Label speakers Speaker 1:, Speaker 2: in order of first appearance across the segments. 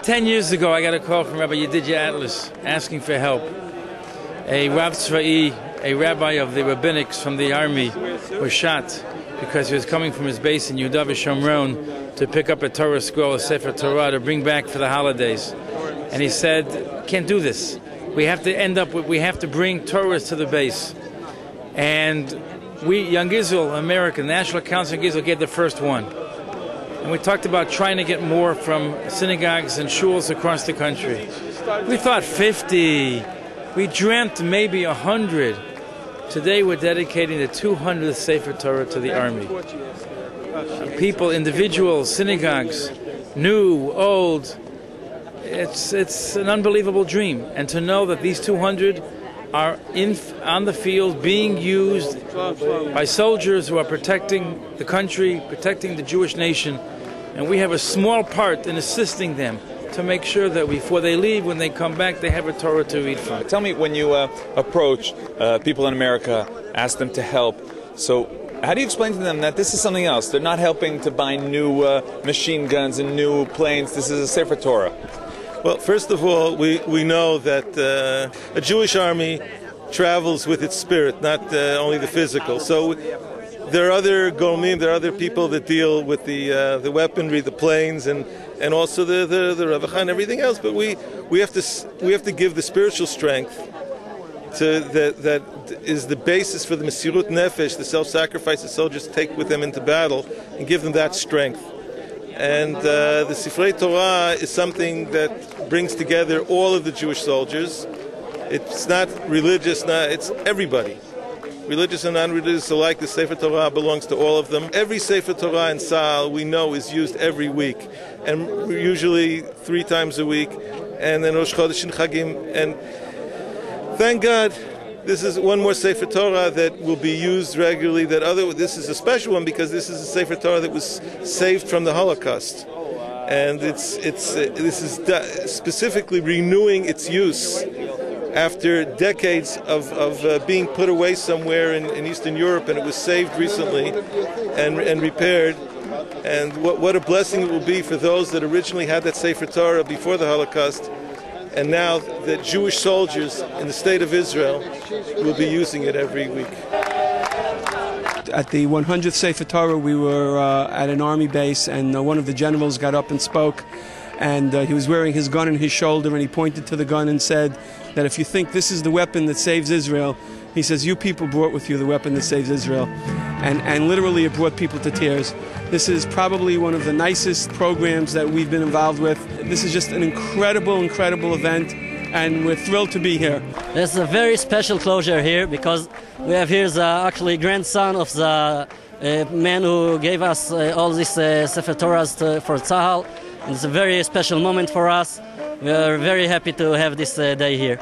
Speaker 1: 10 years ago, I got a call from Rabbi Yedidya Atlas asking for help. A Rav Tzva'i, a rabbi of the rabbinics from the army, was shot because he was coming from his base in Yehuda v'Shomron to pick up a Torah Scroll, a Sefer Torah, to bring back for the holidays. And he said, can't do this. We have to bring Torahs to the base. And we, Young Israel, America, National Council of Israel, gave the first one. And we talked about trying to get more from synagogues and shuls across the country. We thought 50. We dreamt maybe 100. Today we're dedicating the 200th Sefer Torah to the army. People, individuals, synagogues, new, old. It's an unbelievable dream. And to know that these 200 are on the field being used by soldiers who are protecting the country, protecting the Jewish nation, and we have a small part in assisting them to make sure that before they leave, when they come back, they have a Torah to read from.
Speaker 2: Tell me, when you approach people in America, ask them to help, so how do you explain to them that this is something else? They're not helping to buy new machine guns and new planes. This is a Sefer Torah.
Speaker 3: Well, first of all, we know that a Jewish army travels with its spirit, not only the physical. So there are other gomim, there are other people that deal with the weaponry, the planes, and also the ravacha and everything else. But we have to give the spiritual strength that is the basis for the mesirut nefesh, the self-sacrifice that soldiers take with them into battle, and give them that strength. And the Sifrei Torah is something that brings together all of the Jewish soldiers. It's not religious, it's everybody. Religious and non-religious alike, the Sefer Torah belongs to all of them. Every Sefer Torah in Tzahal, we know, is used every week, and usually 3 times a week, and then Rosh Chodesh and Chagim. And thank God, this is one more Sefer Torah that will be used regularly. This is a special one because this is a Sefer Torah that was saved from the Holocaust, and this is specifically renewing its use after decades of being put away somewhere in Eastern Europe, and it was saved recently and repaired. And what a blessing it will be for those that originally had that Sefer Torah before the Holocaust. And now the Jewish soldiers in the state of Israel will be using it every week.
Speaker 4: At the 100th Sefer Torah, we were at an army base, and one of the generals got up and spoke. And he was wearing his gun on his shoulder, and he pointed to the gun and said that if you think this is the weapon that saves Israel, he says, you people brought with you the weapon that saves Israel. And literally it brought people to tears. This is probably one of the nicest programs that we've been involved with. This is just an incredible, incredible event, and we're thrilled to be here.
Speaker 5: There's a very special closure here because we have here the actually grandson of the man who gave us all these Sefer Torahs for Tzahal. And it's a very special moment for us. We are very happy to have this day here.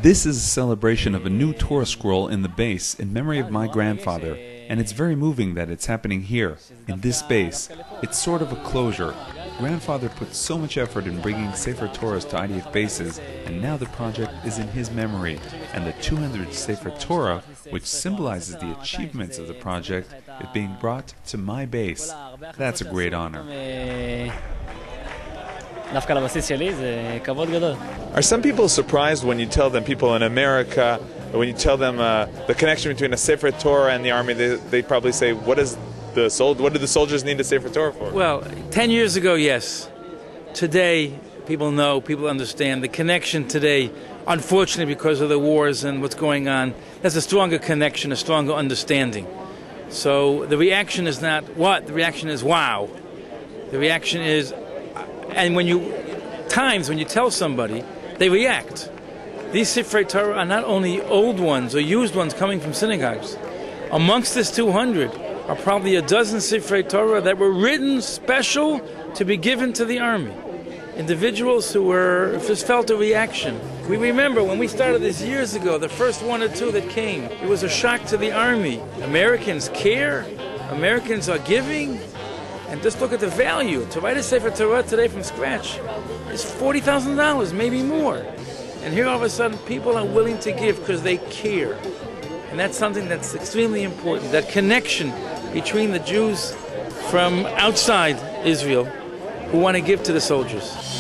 Speaker 6: This is a celebration of a new Torah scroll in the base in memory of my grandfather, and it's very moving that it's happening here, in this base. It's sort of a closure. Grandfather put so much effort in bringing Sefer Torahs to I.D.F bases, and now the project is in his memory, and the 200th Sefer Torah, which symbolizes the achievements of the project, is being brought to my base. That's a great honor.
Speaker 2: Are some people surprised when you tell them, people in America, when you tell them the connection between a Sefer Torah and the army, they probably say, what do the soldiers need a Sefer Torah for?
Speaker 1: Well, 10 years ago, yes. Today, people know, people understand. The connection today, unfortunately, because of the wars and what's going on, there's a stronger connection, a stronger understanding. So the reaction is not what? The reaction is wow. The reaction is, and when you tell somebody, they react. These Sifrei Torah are not only old ones or used ones coming from synagogues. Amongst this 200 are probably a dozen Sifrei Torah that were written special to be given to the army. Individuals who just felt a reaction. We remember when we started this years ago, the first 1 or 2 that came, it was a shock to the army. Americans care, Americans are giving, and just look at the value. To write a Sefer Torah today from scratch is $40,000, maybe more. And here all of a sudden people are willing to give because they care. And that's something that's extremely important, that connection between the Jews from outside Israel who want to give to the soldiers.